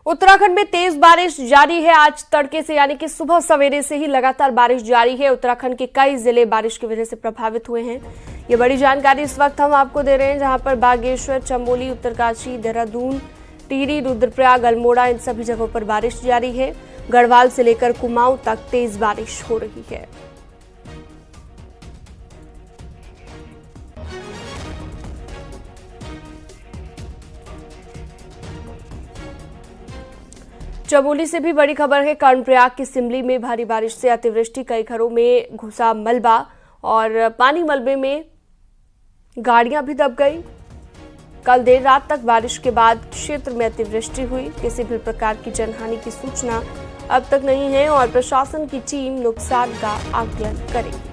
उत्तराखंड में तेज बारिश जारी है। आज तड़के से यानी कि सुबह सवेरे से ही लगातार बारिश जारी है। उत्तराखंड के कई जिले बारिश की वजह से प्रभावित हुए हैं। ये बड़ी जानकारी इस वक्त हम आपको दे रहे हैं, जहां पर बागेश्वर, चमोली, उत्तरकाशी, देहरादून, टिहरी, रुद्रप्रयाग, अल्मोड़ा, इन सभी जगहों पर बारिश जारी है। गढ़वाल से लेकर कुमाऊं तक तेज बारिश हो रही है। चमोली से भी बड़ी खबर है। कर्णप्रयाग की सिमली में भारी बारिश से अतिवृष्टि, कई घरों में घुसा मलबा और पानी मलबे में गाड़ियां भी दब गई। कल देर रात तक बारिश के बाद क्षेत्र में अतिवृष्टि हुई। किसी भी प्रकार की जनहानि की सूचना अब तक नहीं है और प्रशासन की टीम नुकसान का आकलन करेगी।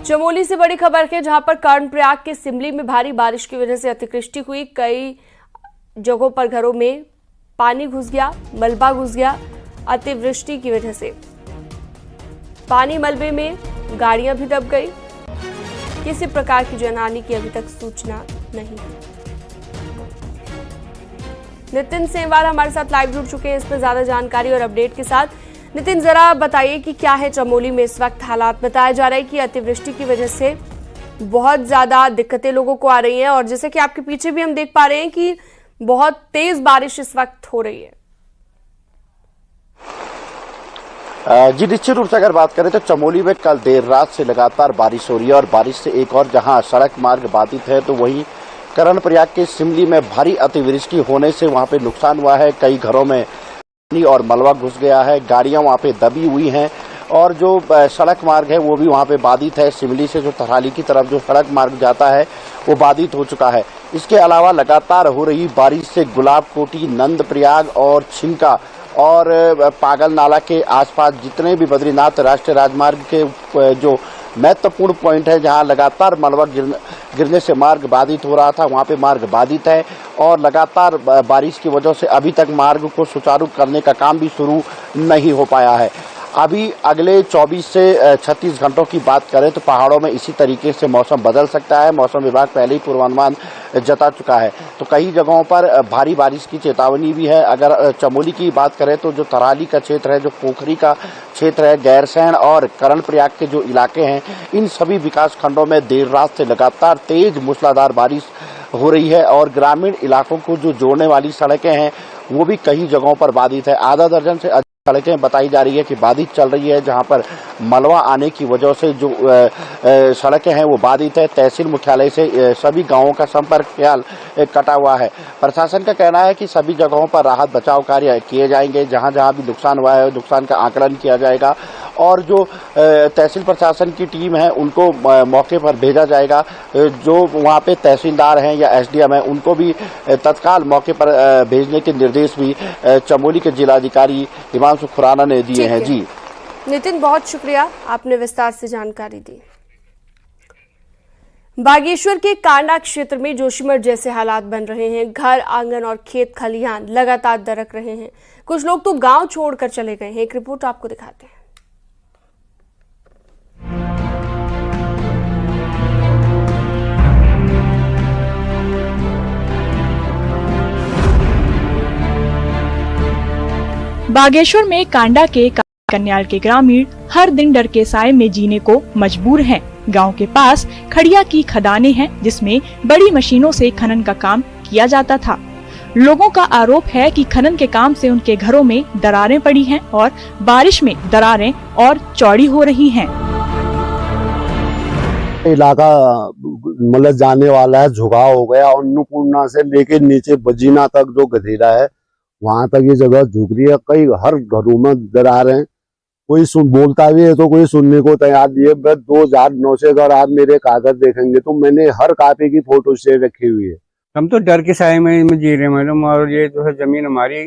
चमोली से बड़ी खबर है, जहां पर कर्णप्रयाग के सिमली में भारी बारिश की वजह से अतिवृष्टि हुई। कई जगहों पर घरों में पानी घुस गया, मलबा घुस गया। अतिवृष्टि की वजह से पानी मलबे में गाड़ियां भी दब गई। किसी प्रकार की जनहानि की अभी तक सूचना नहीं है। नितिन सेमवाल हमारे साथ लाइव जुड़ चुके हैं इस पर ज्यादा जानकारी और अपडेट के साथ। नितिन, जरा बताइए कि क्या है चमोली में इस वक्त हालात। बताया जा रहा है कि अतिवृष्टि की वजह से बहुत ज्यादा दिक्कतें लोगों को आ रही हैं और जैसे कि आपके पीछे भी हम देख पा रहे हैं कि बहुत तेज बारिश इस वक्त हो रही है। जी, निश्चित रूप से अगर बात करें तो चमोली में कल देर रात से लगातार बारिश हो रही है और बारिश से एक और जहां सड़क मार्ग बाधित है तो वहीं कर्णप्रयाग के सिमली में भारी अतिवृष्टि होने से वहां पे नुकसान हुआ है। कई घरों में पानी और मलबा घुस गया है, गाड़ियां वहां पे दबी हुई हैं और जो सड़क मार्ग है वो भी वहां पे बाधित है। सिमली से जो थराली की तरफ जो सड़क मार्ग जाता है वो बाधित हो चुका है। इसके अलावा लगातार हो रही बारिश से गुलाबकोटी, नंदप्रयाग और छिनका और पागल नाला के आसपास जितने भी बद्रीनाथ राष्ट्रीय राजमार्ग के जो महत्वपूर्ण पॉइंट है जहां लगातार मलबा गिरने से मार्ग बाधित हो रहा था, वहां पे मार्ग बाधित है और लगातार बारिश की वजह से अभी तक मार्ग को सुचारू करने का काम भी शुरू नहीं हो पाया है। अभी अगले 24 से 36 घंटों की बात करें तो पहाड़ों में इसी तरीके से मौसम बदल सकता है। मौसम विभाग पहले ही पूर्वानुमान जता चुका है तो कई जगहों पर भारी बारिश की चेतावनी भी है। अगर चमोली की बात करें तो जो थराली का क्षेत्र है, जो पोखरी का क्षेत्र है, गैरसैंण और कर्णप्रयाग के जो इलाके हैं, इन सभी विकास खंडों में देर रात से लगातार तेज मूसलाधार बारिश हो रही है और ग्रामीण इलाकों को जो जोड़ने वाली सड़कें हैं वो भी कई जगहों पर बाधित है। आधा दर्जन से अधिक सड़कें बताई जा रही है कि बाधित चल रही है, जहां पर मलबा आने की वजह से जो सड़कें हैं वो बाधित है। तहसील मुख्यालय से सभी गांवों का संपर्क ख्याल कटा हुआ है। प्रशासन का कहना है कि सभी जगहों पर राहत बचाव कार्य किए जाएंगे। जहां जहां भी नुकसान हुआ है नुकसान का आकलन किया जाएगा और जो तहसील प्रशासन की टीम है उनको मौके पर भेजा जाएगा। जो वहां पे तहसीलदार हैं या एसडीएम हैं उनको भी तत्काल मौके पर भेजने के निर्देश भी चमोली के जिलाधिकारी हिमांशु खुराना ने दिए हैं। जी नितिन, बहुत शुक्रिया, आपने विस्तार से जानकारी दी। बागेश्वर के कांडा क्षेत्र में जोशीमठ जैसे हालात बन रहे हैं। घर, आंगन और खेत खलिहान लगातार दरक रहे हैं। कुछ लोग तो गांव छोड़कर चले गए हैं। एक रिपोर्ट आपको दिखाते हैं। बागेश्वर में कांडा के कन्याल के ग्रामीण हर दिन डर के साए में जीने को मजबूर हैं। गांव के पास खड़िया की खदानें हैं जिसमें बड़ी मशीनों से खनन का काम किया जाता था। लोगों का आरोप है कि खनन के काम से उनके घरों में दरारें पड़ी हैं और बारिश में दरारें और चौड़ी हो रही हैं। इलाका मतलब जाने वाला है, झुकाव हो गया। अन्नपूर्णा से लेके नीचे बजीना तक जो गधेरा है वहां तक ये जगह झुक रही है। कई हर घरों में दरारें, कोई बोलता भी है तो कोई सुनने को तैयार नहीं है। बस 2009 से अगर आप मेरे कागज देखेंगे तो मैंने हर कापी की फोटो से रखी हुई है। हम तो डर के साए में जी रहे मैडम और ये जो है जमीन हमारी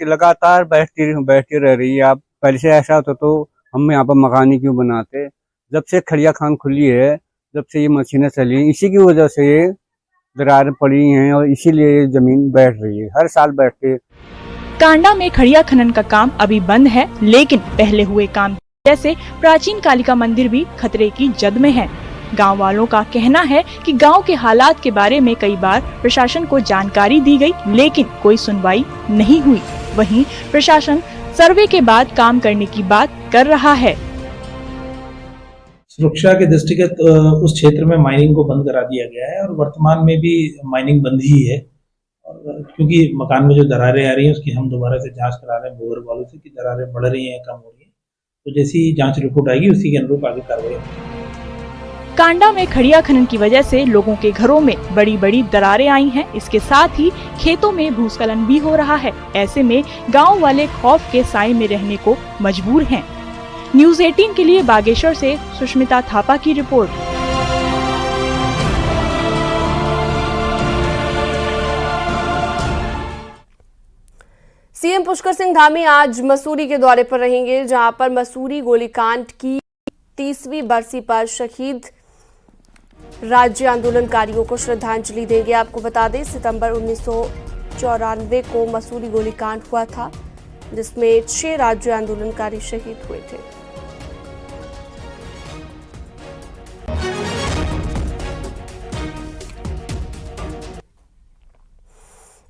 लगातार बहती रह रही है। आप पहले से ऐसा होता तो हम यहाँ पर मकान ही क्यों बनाते। जब से खड़िया खान खुली है, जब से ये मशीनें चली, इसी की वजह से ये दरारें पड़ी हैं और इसीलिए जमीन बैठ रही है, हर साल बैठती है। कांडा में खड़िया खनन का काम अभी बंद है, लेकिन पहले हुए काम जैसे प्राचीन कालिका मंदिर भी खतरे की जद में है। गांव वालों का कहना है कि गांव के हालात के बारे में कई बार प्रशासन को जानकारी दी गई, लेकिन कोई सुनवाई नहीं हुई। वहीं प्रशासन सर्वे के बाद काम करने की बात कर रहा है। सुरक्षा के दृष्टिगत उस क्षेत्र में माइनिंग को बंद करा दिया गया है और वर्तमान में भी माइनिंग बंद ही है। और क्योंकि मकान में जो दरारें आ रही हैं उसकी हम दोबारा से जांच करा रहे हैं भूगर्भ वालों से कि दरारें बढ़ रही हैं, कम हो रही हैं। तो जैसी जांच रिपोर्ट आएगी उसी के अनुरूप आगे कार्रवाई होगी। कांडा में खड़िया खनन की वजह से लोगों के घरों में बड़ी बड़ी दरारें आई हैं। इसके साथ ही खेतों में भूस्खलन भी हो रहा है। ऐसे में गांव वाले खौफ के साए में रहने को मजबूर हैं। न्यूज़ 18 के लिए बागेश्वर से सुष्मिता थापा की रिपोर्ट। सीएम पुष्कर सिंह धामी आज मसूरी के दौरे पर रहेंगे, जहां पर मसूरी गोलीकांड की 30वीं बरसी पर शहीद राज्य आंदोलनकारियों को श्रद्धांजलि देंगे। आपको बता दें, सितंबर 1994 को मसूरी गोलीकांड हुआ था, जिसमें 6 राज्य आंदोलनकारी शहीद हुए थे।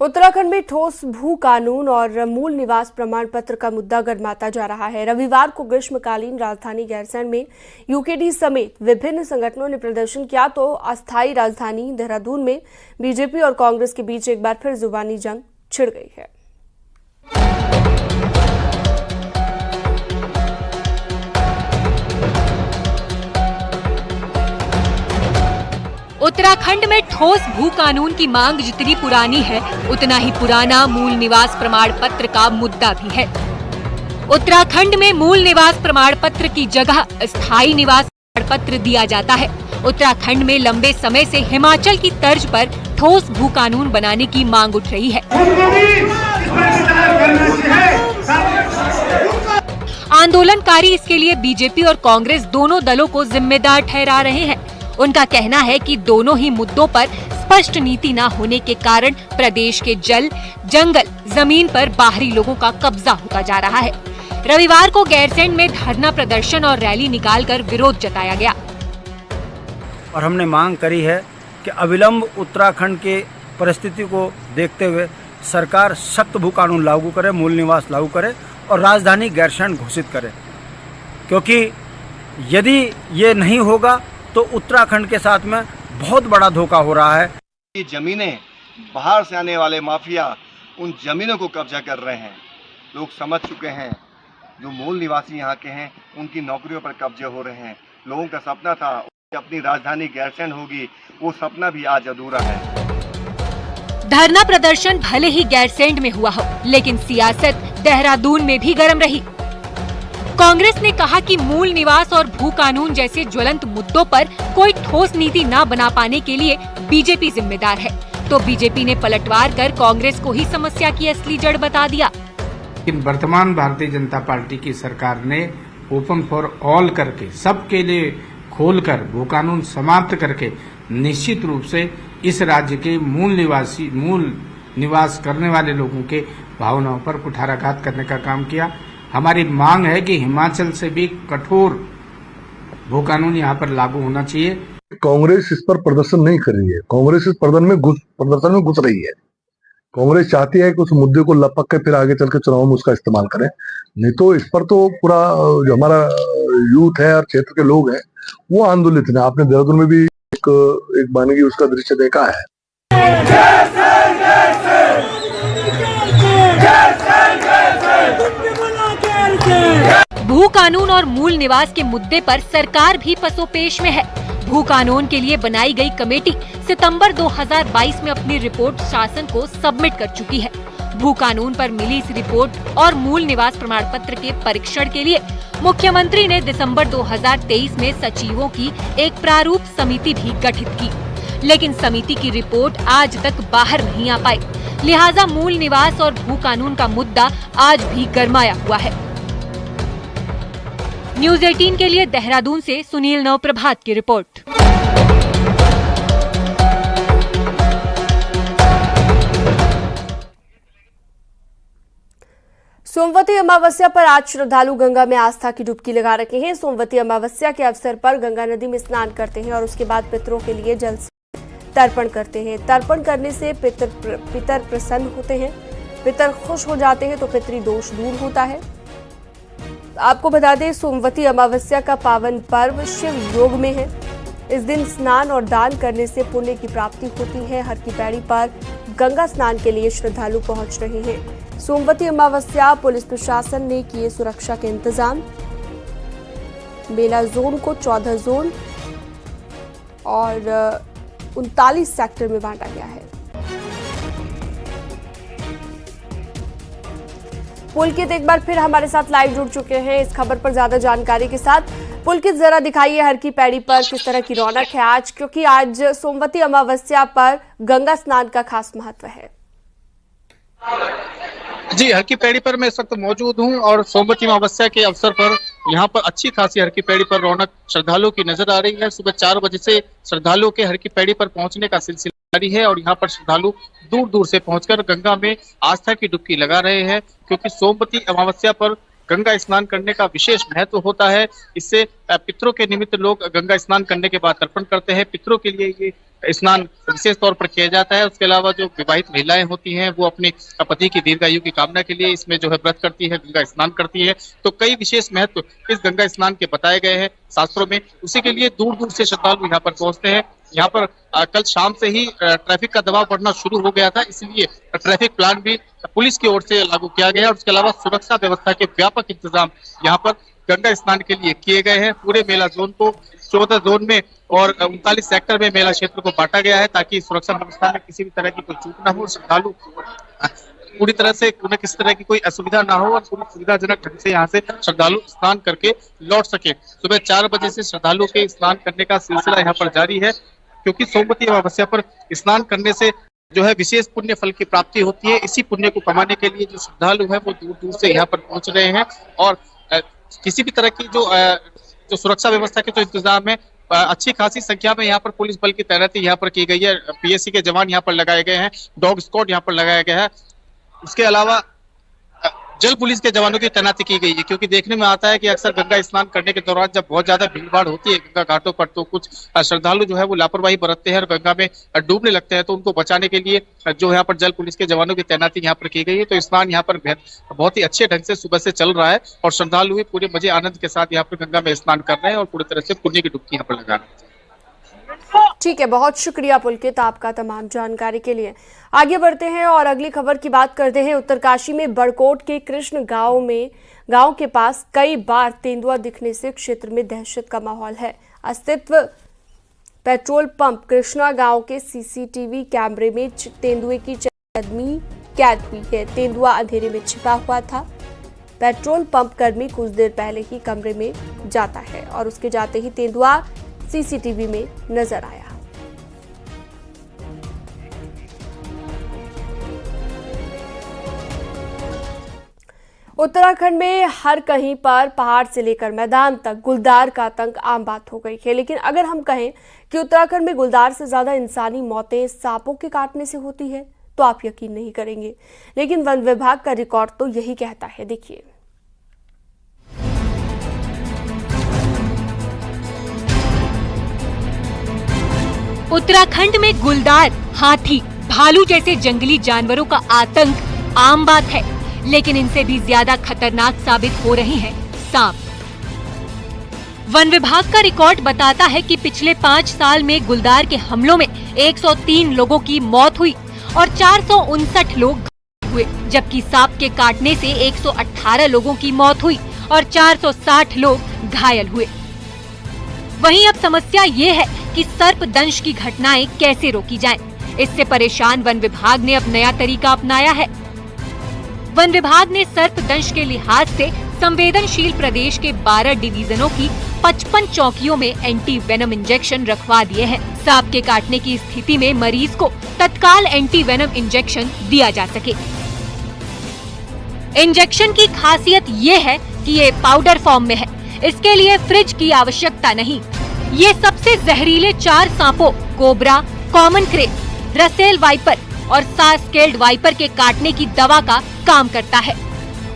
उत्तराखंड में ठोस भू कानून और मूल निवास प्रमाण पत्र का मुद्दा गरमाता जा रहा है। रविवार को ग्रीष्मकालीन राजधानी गैरसैंण में यूकेडी समेत विभिन्न संगठनों ने प्रदर्शन किया, तो अस्थायी राजधानी देहरादून में बीजेपी और कांग्रेस के बीच एक बार फिर जुबानी जंग छिड़ गई है। उत्तराखंड में ठोस भू कानून की मांग जितनी पुरानी है, उतना ही पुराना मूल निवास प्रमाण पत्र का मुद्दा भी है। उत्तराखंड में मूल निवास प्रमाण पत्र की जगह स्थायी निवास प्रमाण पत्र दिया जाता है। उत्तराखंड में लंबे समय से हिमाचल की तर्ज पर ठोस भू कानून बनाने की मांग उठ रही है। आंदोलनकारी इसके लिए बीजेपी और कांग्रेस दोनों दलों को जिम्मेदार ठहरा रहे हैं। उनका कहना है कि दोनों ही मुद्दों पर स्पष्ट नीति न होने के कारण प्रदेश के जल, जंगल, जमीन पर बाहरी लोगों का कब्जा होता जा रहा है। रविवार को गैरसैंण में धरना प्रदर्शन और रैली निकालकर विरोध जताया गया और हमने मांग करी है कि अविलंब उत्तराखंड के परिस्थिति को देखते हुए सरकार सख्त भू कानून लागू करे, मूल निवास लागू करे और राजधानी गैरसैंण घोषित करे, क्योंकि यदि ये नहीं होगा तो उत्तराखंड के साथ में बहुत बड़ा धोखा हो रहा है। ये जमीनें बाहर से आने वाले माफिया उन जमीनों को कब्जा कर रहे हैं। लोग समझ चुके हैं, जो मूल निवासी यहाँ के हैं उनकी नौकरियों पर कब्जे हो रहे हैं। लोगों का सपना था अपनी राजधानी गैरसैंण होगी, वो सपना भी आज अधूरा है। धरना प्रदर्शन भले ही गैरसैंण में हुआ हो, लेकिन सियासत देहरादून में भी गर्म रही। कांग्रेस ने कहा कि मूल निवास और भू कानून जैसे ज्वलंत मुद्दों पर कोई ठोस नीति न बना पाने के लिए बीजेपी जिम्मेदार है, तो बीजेपी ने पलटवार कर कांग्रेस को ही समस्या की असली जड़ बता दिया। लेकिन वर्तमान भारतीय जनता पार्टी की सरकार ने ओपन फॉर ऑल करके, सबके लिए खोलकर भू कानून समाप्त करके निश्चित रूप से इस राज्य के मूल निवास करने वाले लोगों के भावनाओं पर कुठाराघात करने का काम किया। हमारी मांग है कि हिमाचल से भी कठोर भू कानून यहाँ पर लागू होना चाहिए। कांग्रेस इस पर प्रदर्शन नहीं कर रही है, कांग्रेस इस प्रदर्शन में घुस रही है। कांग्रेस चाहती है कि उस मुद्दे को लपक के फिर आगे चल के चुनाव में उसका इस्तेमाल करें, नहीं तो इस पर तो पूरा जो हमारा यूथ है और क्षेत्र के लोग हैं वो आंदोलित है। आपने देहरादून में भी एक मानेगी उसका दृश्य देखा है। भू कानून और मूल निवास के मुद्दे पर सरकार भी पसोपेश में है। भू कानून के लिए बनाई गई कमेटी सितंबर 2022 में अपनी रिपोर्ट शासन को सबमिट कर चुकी है। भू कानून पर मिली इस रिपोर्ट और मूल निवास प्रमाण पत्र के परीक्षण के लिए मुख्यमंत्री ने दिसंबर 2023 में सचिवों की एक प्रारूप समिति भी गठित की, लेकिन समिति की रिपोर्ट आज तक बाहर नहीं आ पाई। लिहाजा मूल निवास और भू कानून का मुद्दा आज भी गरमाया हुआ है। न्यूज़ 18 के लिए देहरादून से सुनील नवप्रभात की रिपोर्ट। सोमवती अमावस्या पर आज श्रद्धालु गंगा में आस्था की डुबकी लगा रखे हैं। सोमवती अमावस्या के अवसर पर गंगा नदी में स्नान करते हैं और उसके बाद पितरों के लिए जल से तर्पण करते हैं। तर्पण करने से पितर प्रसन्न होते हैं, पितर खुश हो जाते हैं तो पितृ दोष दूर होता है। आपको बता दें, सोमवती अमावस्या का पावन पर्व शिव योग में है। इस दिन स्नान और दान करने से पुण्य की प्राप्ति होती है। हर की पैड़ी पर गंगा स्नान के लिए श्रद्धालु पहुंच रहे हैं। सोमवती अमावस्या पुलिस प्रशासन ने किए सुरक्षा के इंतजाम। मेला जोन को 14 जोन और 39 सेक्टर में बांटा गया है। पुलकित एक बार फिर हमारे साथ लाइव जुड़ चुके हैं इस खबर पर ज्यादा जानकारी के साथ। पुलकित, जरा दिखाइए हर की पैड़ी पर किस तरह की रौनक है आज, क्योंकि आज सोमवती अमावस्या पर गंगा स्नान का खास महत्व है। जी, हर की पैड़ी पर मैं इस वक्त मौजूद हूं और सोमवती अमावस्या के अवसर पर यहाँ पर अच्छी खासी हर की पैड़ी पर रौनक श्रद्धालुओं की नजर आ रही है। सुबह 4 बजे से श्रद्धालुओं के हर की पैड़ी पर पहुंचने का सिलसिला जारी है और यहाँ पर श्रद्धालु दूर दूर से पहुंचकर गंगा में आस्था की डुबकी लगा रहे हैं, क्योंकि सोमवती अमावस्या पर गंगा स्नान करने का विशेष महत्व होता है। इससे पितरों के निमित्त लोग गंगा स्नान करने के बाद तर्पण करते हैं। पितरों के लिए ये स्नान विशेष तौर पर किया जाता है। उसके अलावा जो विवाहित महिलाएं होती हैं वो अपने पति की दीर्घायु की कामना के लिए इसमें जो है व्रत करती है, गंगा स्नान करती है। तो कई विशेष महत्व इस गंगा स्नान के बताए गए हैं शास्त्रों में। उसी के लिए दूर दूर से श्रद्धालु यहाँ पर पहुंचते हैं। यहाँ पर कल शाम से ही ट्रैफिक का दबाव बढ़ना शुरू हो गया था, इसलिए ट्रैफिक प्लान भी पुलिस की ओर से लागू किया गया और उसके अलावा सुरक्षा व्यवस्था के व्यापक इंतजाम यहाँ पर गंगा स्नान के लिए किए गए हैं। पूरे मेला जोन को 14 जोन में और 39 सेक्टर में मेला क्षेत्र को बांटा गया है, ताकि सुरक्षा व्यवस्था में किसी भी तरह की कोई चूक न हो, श्रद्धालु पूरी तरह से किसी तरह की कोई असुविधा ना हो और पूरी सुविधाजनक ढंग से यहाँ से श्रद्धालु स्नान करके लौट सके। सुबह 4 बजे से श्रद्धालुओं के स्नान करने का सिलसिला यहाँ पर जारी है, क्योंकि सोमवती अमावस्या पर स्नान करने से जो है विशेष पुण्य फल की प्राप्ति होती है। इसी पुण्य को कमाने के लिए जो श्रद्धालु है वो दूर दूर से यहाँ पर पहुंच रहे हैं और किसी भी तरह की जो सुरक्षा व्यवस्था के जो इंतजाम है, अच्छी खासी संख्या में यहाँ पर पुलिस बल की तैनाती यहाँ पर की गई है। पीएससी के जवान यहाँ पर लगाए गए हैं, डॉग स्क्वाड यहाँ पर लगाया गया है। उसके अलावा जल पुलिस के जवानों की तैनाती की गई है, क्योंकि देखने में आता है कि अक्सर गंगा स्नान करने के दौरान जब बहुत ज्यादा भीड़भाड़ होती है गंगा घाटों पर, तो कुछ श्रद्धालु जो है वो लापरवाही बरतते हैं और गंगा में डूबने लगते हैं। तो उनको बचाने के लिए जो यहाँ पर जल पुलिस के जवानों की तैनाती यहाँ पर की गई है। तो स्नान यहाँ पर बहुत ही अच्छे ढंग से सुबह से चल रहा है और श्रद्धालु भी पूरे मजे आनंद के साथ यहाँ पर गंगा में स्नान कर रहे हैं और पूरी तरह से पुण्य की डुबकी यहाँ पर लगा रहे हैं। ठीक है, बहुत शुक्रिया पुलकित आपका तमाम जानकारी के लिए। आगे बढ़ते हैं और अगली खबर की बात करते हैं। उत्तरकाशी में बड़कोट के कृष्ण गांव के पास कई बार तेंदुआ दिखने से क्षेत्र में दहशत का माहौल है। अस्तित्व पेट्रोल पंप कृष्णा गांव के सीसीटीवी कैमरे में तेंदुए की कदमी कैद हुई है। तेंदुआ अंधेरे में छिपा हुआ था। पेट्रोल पंप कर्मी कुछ देर पहले ही कमरे में जाता है और उसके जाते ही तेंदुआ सीसीटीवी में नजर आया। उत्तराखंड में हर कहीं पर पहाड़ से लेकर मैदान तक गुलदार का आतंक आम बात हो गई है। लेकिन अगर हम कहें कि उत्तराखंड में गुलदार से ज्यादा इंसानी मौतें सांपों के काटने से होती है तो आप यकीन नहीं करेंगे, लेकिन वन विभाग का रिकॉर्ड तो यही कहता है। देखिए, उत्तराखंड में गुलदार, हाथी, भालू जैसे जंगली जानवरों का आतंक आम बात है, लेकिन इनसे भी ज्यादा खतरनाक साबित हो रहे हैं सांप। वन विभाग का रिकॉर्ड बताता है कि पिछले 5 साल में गुलदार के हमलों में 103 लोगों की मौत हुई और 459 लोग घायल हुए, जबकि सांप के काटने से 118 लोगों की मौत हुई और 460 लोग घायल हुए। वहीं अब समस्या ये है कि सर्पदंश की घटनाएं कैसे रोकी जाएं। इससे परेशान वन विभाग ने अब नया तरीका अपनाया है। वन विभाग ने सर्पदंश के लिहाज से संवेदनशील प्रदेश के 12 डिवीजनों की 55 चौकियों में एंटी वेनम इंजेक्शन रखवा दिए हैं। सांप के काटने की स्थिति में मरीज को तत्काल एंटी वेनम इंजेक्शन दिया जा सके। इंजेक्शन की खासियत ये है कि ये पाउडर फॉर्म में है, इसके लिए फ्रिज की आवश्यकता नहीं। ये सबसे जहरीले 4 सांपों cobra, common crepe, Russell viper और सास्केल्ड वाइपर के काटने की दवा का काम करता है।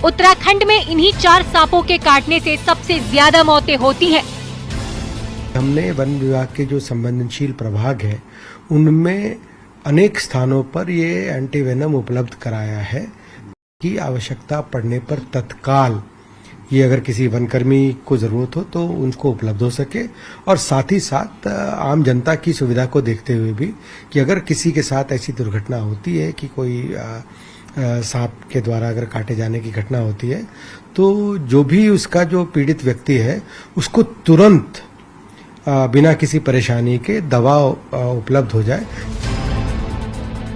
उत्तराखंड में इन्हीं 4 सांपों के काटने से सबसे ज्यादा मौतें होती हैं। हमने वन विभाग के जो संवेदनशील प्रभाग है उनमें अनेक स्थानों पर ये एंटीवेनम उपलब्ध कराया है कि आवश्यकता पड़ने पर तत्काल ये अगर किसी वनकर्मी को जरूरत हो तो उनको उपलब्ध हो सके, और साथ ही साथ आम जनता की सुविधा को देखते हुए भी कि अगर किसी के साथ ऐसी दुर्घटना होती है कि कोई सांप के द्वारा अगर काटे जाने की घटना होती है तो जो भी उसका जो पीड़ित व्यक्ति है उसको तुरंत बिना किसी परेशानी के दवा उपलब्ध हो जाए।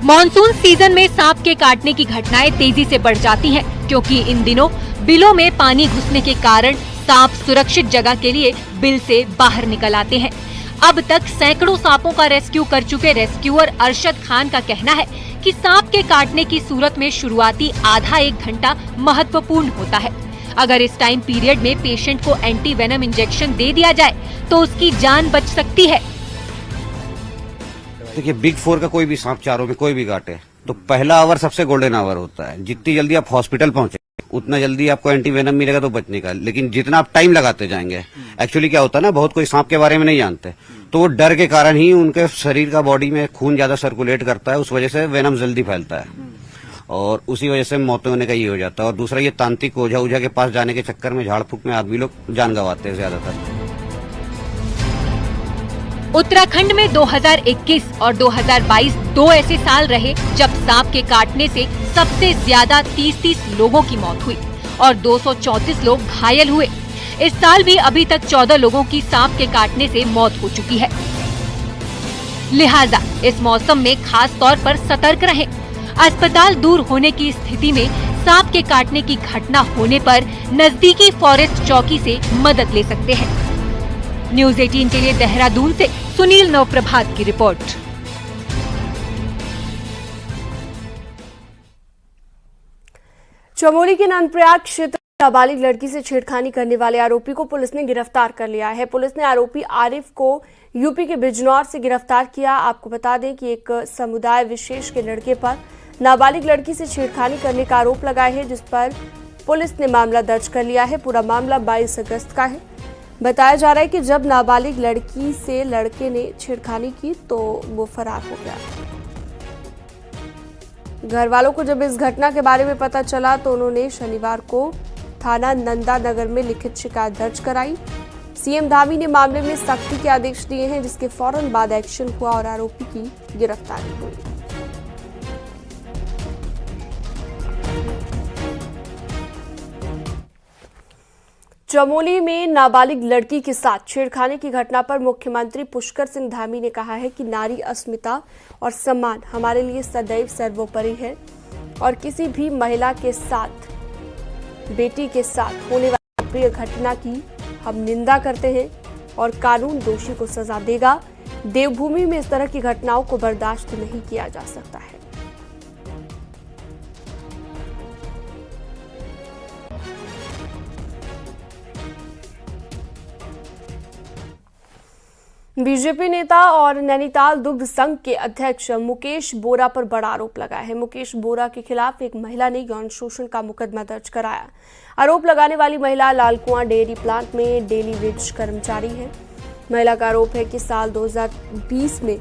मॉनसून सीजन में सांप के काटने की घटनाएं तेजी से बढ़ जाती हैं, क्योंकि इन दिनों बिलों में पानी घुसने के कारण सांप सुरक्षित जगह के लिए बिल से बाहर निकल आते हैं। अब तक सैकड़ों सांपों का रेस्क्यू कर चुके रेस्क्यूअर अरशद खान का कहना है कि सांप के काटने की सूरत में शुरुआती आधा 1 घंटा महत्वपूर्ण होता है। अगर इस टाइम पीरियड में पेशेंट को एंटी वेनम इंजेक्शन दे दिया जाए तो उसकी जान बच सकती है। देखिए, बिग 4 का कोई भी सांप चारों में कोई भी काटे तो पहला आवर सबसे गोल्डन आवर होता है। जितनी जल्दी आप हॉस्पिटल पहुंचे उतना जल्दी आपको एंटी वेनम मिलेगा तो बचने का। लेकिन जितना आप टाइम लगाते जाएंगे, एक्चुअली क्या होता है ना, बहुत कोई सांप के बारे में नहीं जानते, तो वो डर के कारण ही उनके शरीर का बॉडी में खून ज्यादा सर्कुलेट करता है, उस वजह से वेनम जल्दी फैलता है और उसी वजह से मौतें होने का ये हो जाता है। और दूसरा, ये तांत्रिक ओझा ओझा के पास जाने के चक्कर में झाड़ फूक में आदमी लोग जान गंवाते हैं ज्यादातर। उत्तराखंड में 2021 और 2022 2 ऐसे साल रहे जब सांप के काटने से सबसे ज्यादा 30 लोगों की मौत हुई और 234 लोग घायल हुए। इस साल भी अभी तक 14 लोगों की सांप के काटने से मौत हो चुकी है। लिहाजा इस मौसम में खास तौर पर सतर्क रहें। अस्पताल दूर होने की स्थिति में सांप के काटने की घटना होने पर नजदीकी फॉरेस्ट चौकी से मदद ले सकते हैं। न्यूज़ 18 के लिए देहरादून से सुनील नवप्रभात की रिपोर्ट। चमोली के नंदप्रयाग क्षेत्र में नाबालिग लड़की से छेड़खानी करने वाले आरोपी को पुलिस ने गिरफ्तार कर लिया है। पुलिस ने आरोपी आरिफ को यूपी के बिजनौर से गिरफ्तार किया। आपको बता दें कि एक समुदाय विशेष के लड़के पर नाबालिग लड़की से छेड़खानी करने का आरोप लगा है, जिस पर पुलिस ने मामला दर्ज कर लिया है। पूरा मामला 22 अगस्त का है। बताया जा रहा है कि जब नाबालिग लड़की से लड़के ने छेड़खानी की तो वो फरार हो गया। घर वालों को जब इस घटना के बारे में पता चला तो उन्होंने शनिवार को थाना नंदा नगर में लिखित शिकायत दर्ज कराई। सीएम धामी ने मामले में सख्ती के आदेश दिए हैं, जिसके फौरन बाद एक्शन हुआ और आरोपी की गिरफ्तारी हुई। चमोली में नाबालिग लड़की के साथ छेड़खानी की घटना पर मुख्यमंत्री पुष्कर सिंह धामी ने कहा है कि नारी अस्मिता और सम्मान हमारे लिए सदैव सर्वोपरि है और किसी भी महिला के साथ, बेटी के साथ होने वाली प्रिय घटना की हम निंदा करते हैं और कानून दोषी को सजा देगा। देवभूमि में इस तरह की घटनाओं को बर्दाश्त नहीं किया जा सकता है। बीजेपी नेता और नैनीताल दुग्ध संघ के अध्यक्ष मुकेश बोरा पर बड़ा आरोप लगा है। मुकेश बोरा के खिलाफ एक महिला ने यौन शोषण का मुकदमा दर्ज कराया। आरोप लगाने वाली महिला लालकुआं डेयरी प्लांट में डेली वेज कर्मचारी है। महिला का आरोप है कि साल 2020 में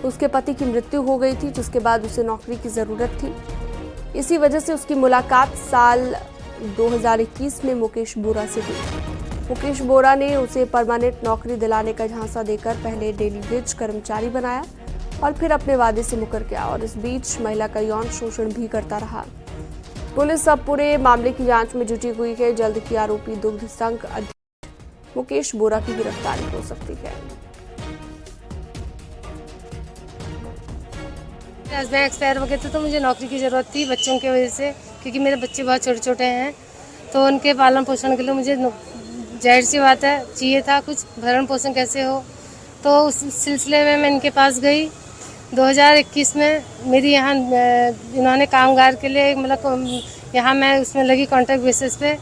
उसके पति की मृत्यु हो गई थी, जिसके बाद उसे नौकरी की जरूरत थी। इसी वजह से उसकी मुलाकात साल 2021 में मुकेश बोरा से हुई। मुकेश बोरा ने उसे परमानेंट नौकरी दिलाने का झांसा देकर पहले डेली वेज कर्मचारी बनाया और फिर अपने वादे से मुकर गया और इस बीच महिला का यौन शोषण भी करता रहा। पुलिस अब पूरे मामले की जांच में जुटी हुई है। जल्द की आरोपी दुग्ध संघ अध्यक्ष मुकेश बोरा की गिरफ्तारी हो सकती है। हस्बैंड एक्सपायर हो गए थे तो मुझे नौकरी की जरूरत थी बच्चों की वजह से, क्योंकि मेरे बच्चे बहुत छोटे छोटे हैं, तो उनके पालन पोषण के लिए मुझे जाहिर सी बात है चाहिए था कुछ भरण पोषण कैसे हो। तो उस सिलसिले में मैं इनके पास गई 2021 में। मेरी यहाँ इन्होंने कामगार के लिए मतलब यहाँ मैं उसमें लगी कॉन्ट्रैक्ट बेसिस पे।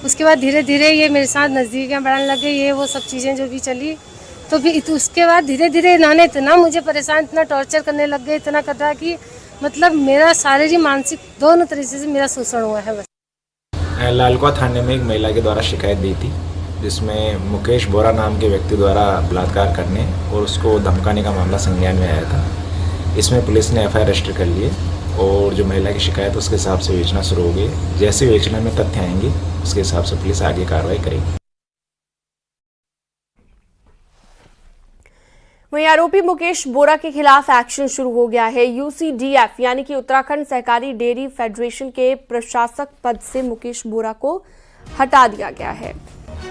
उसके बाद धीरे धीरे ये मेरे साथ नज़दीकियाँ बढ़ाने लग गई, ये वो सब चीज़ें जो भी चली। तो फिर उसके बाद धीरे धीरे इन्होंने इतना मुझे परेशान, इतना टॉर्चर करने लग गए, इतना कर रहा कि मतलब मेरा शारीरिक मानसिक दोनों तरीके से मेरा शोषण हुआ है। बस लालकुआ थाने में एक महिला के द्वारा शिकायत दी थी, जिसमें मुकेश बोरा नाम के व्यक्ति द्वारा बलात्कार करने और उसको धमकाने का मामला संज्ञान में आया था। इसमें पुलिस ने एफआईआर रजिस्टर कर लिए और जो महिला की शिकायत उसके हिसाब से विवेचना शुरू हो गई। जैसे विवेचना में तथ्य आएंगे उसके हिसाब से पुलिस आगे कार्रवाई करेगी। वहीं आरोपी मुकेश बोरा के खिलाफ एक्शन शुरू हो गया है। यूसीडीएफ यानी कि उत्तराखंड सहकारी डेयरी फेडरेशन के प्रशासक पद से मुकेश बोरा को हटा दिया गया है।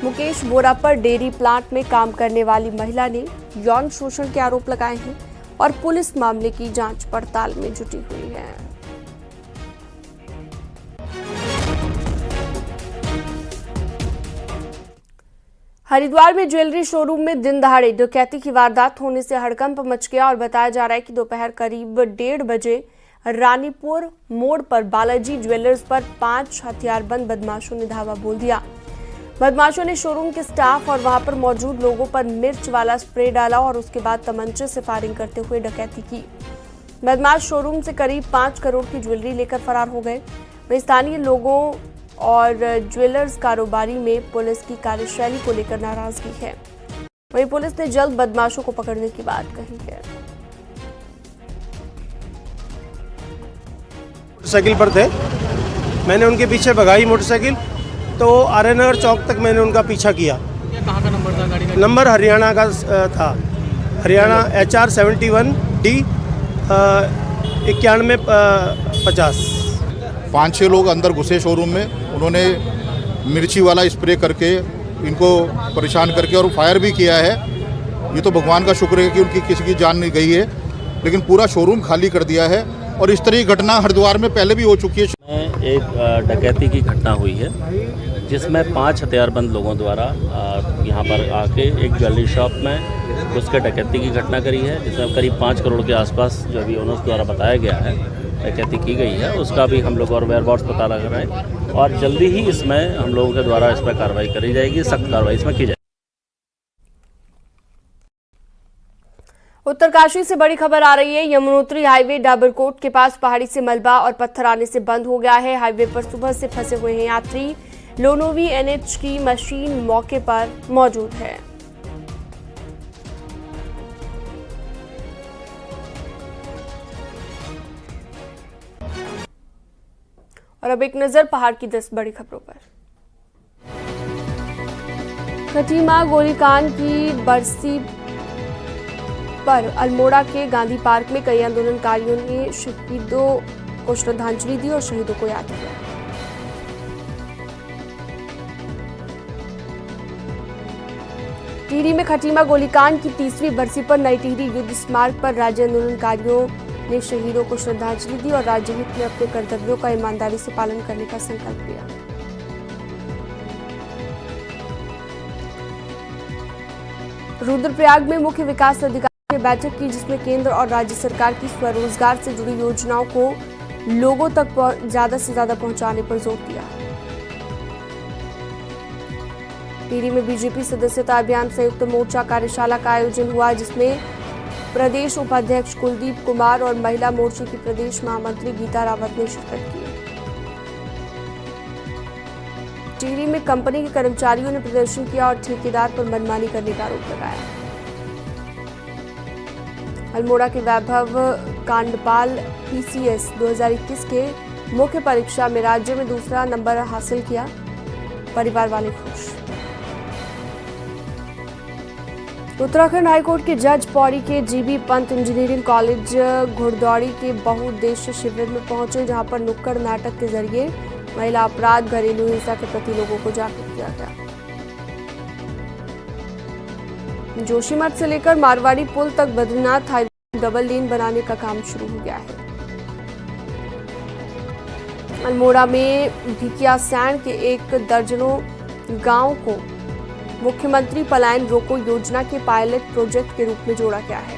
मुकेश बोरा पर डेयरी प्लांट में काम करने वाली महिला ने यौन शोषण के आरोप लगाए हैं और पुलिस मामले की जांच पड़ताल में जुटी हुई है। हरिद्वार में ज्वेलरी शोरूम में दिन दहाड़े डकैती की वारदात होने से हड़कंप मच गया और बताया जा रहा है कि दोपहर करीब 1:30 बजे रानीपुर मोड़ पर बालाजी ज्वेलर्स पर 5 हथियारबंद बदमाशों ने धावा बोल दिया। बदमाशों ने शोरूम के स्टाफ और वहां पर मौजूद लोगों पर मिर्च वाला स्प्रे डाला और उसके बाद तमंचे से फायरिंग करते हुए डकैती की। बदमाश शोरूम से करीब 5 करोड़ की ज्वेलरी लेकर फरार हो गए। वहीं स्थानीय लोगों और ज्वेलर्स कारोबारी में पुलिस की कार्यशैली को लेकर नाराजगी है। वहीं पुलिस ने जल्द बदमाशों को पकड़ने की बात कही है। मोटरसाइकिल पर थे, मैंने उनके पीछे भगाई मोटरसाइकिल, तो आर्यनगर चौक तक मैंने उनका पीछा किया। कहाँ का नंबर था गाड़ी का? नंबर हरियाणा का था, हरियाणा HR 71D 9150। 5-6 लोग अंदर घुसे शोरूम में। उन्होंने मिर्ची वाला स्प्रे करके इनको परेशान करके और फायर भी किया है। ये तो भगवान का शुक्र है कि उनकी किसी की जान नहीं गई है, लेकिन पूरा शोरूम खाली कर दिया है। और इस तरह की घटना हरिद्वार में पहले भी हो चुकी है। एक डकैती की घटना हुई है जिसमें 5 हथियारबंद लोगों द्वारा यहाँ पर आके एक ज्वेलरी शॉप में उसके डकैती की घटना करी है, जिसमें करीब 5 करोड़ के आसपास जो अभी ओनर्स द्वारा बताया गया है डकैती की गई है। उसका भी हम लोग और वेयरबाउट्स पता लगा रहे हैं और जल्दी ही इसमें हम लोगों के द्वारा इस पर कार्रवाई करी जाएगी, सख्त कार्रवाई इसमें की जाएगी। उत्तरकाशी से बड़ी खबर आ रही है। यमुनोत्री हाईवे डाबरकोट के पास पहाड़ी से मलबा और पत्थर आने से बंद हो गया है। हाईवे पर सुबह से फंसे हुए हैं यात्री। लोनोवी NH की मशीन मौके पर मौजूद है। और अब एक नजर पहाड़ की 10 बड़ी खबरों पर। खटीमा गोलीकांड की बरसी पर अल्मोड़ा के गांधी पार्क में कई आंदोलनकारियों ने शहीदों को श्रद्धांजलि दी और शहीदों को याद किया। टिहरी में खटीमा गोलीकांड की 30वीं बरसी पर नई टिहरी युद्ध स्मारक पर राज्य आंदोलनकारियों ने शहीदों को श्रद्धांजलि दी और राज्य हित में अपने कर्तव्यों का ईमानदारी से पालन करने का संकल्प लिया। रुद्रप्रयाग में मुख्य विकास अधिकारी ने बैठक की, जिसमें केंद्र और राज्य सरकार की स्वरोजगार से जुड़ी योजनाओं को लोगों तक ज्यादा से ज्यादा पहुंचाने पर जोर दिया। टिहरी में बीजेपी सदस्यता अभियान संयुक्त मोर्चा कार्यशाला का आयोजन हुआ, जिसमें प्रदेश उपाध्यक्ष कुलदीप कुमार और महिला मोर्चे की प्रदेश महामंत्री गीता रावत ने शिरकत की। टिहरी में कंपनी के कर्मचारियों ने प्रदर्शन किया और ठेकेदार पर मनमानी करने का आरोप लगाया। अल्मोड़ा के वैभव कांडपाल PCS 2021 के मुख्य परीक्षा में राज्य में दूसरा नंबर हासिल किया, परिवार वाले खुश। उत्तराखंड हाईकोर्ट के जज पौड़ी के GB पंत इंजीनियरिंग कॉलेज घुड़दौड़ी के बहुउद्देश्य शिविर में पहुंचे, जहां पर नुक्कड़ नाटक के जरिए महिला अपराध, घरेलू हिंसा के प्रति लोगों को जागरूक किया गया। जोशीमठ से लेकर मारवाड़ी पुल तक बद्रीनाथ हाईवे डबल लेन बनाने का काम शुरू हो गया है। अल्मोड़ा में भिकियासैंण के 1 दर्जनों गांव को मुख्यमंत्री पलायन रोको योजना के पायलट प्रोजेक्ट के रूप में जोड़ा गया है।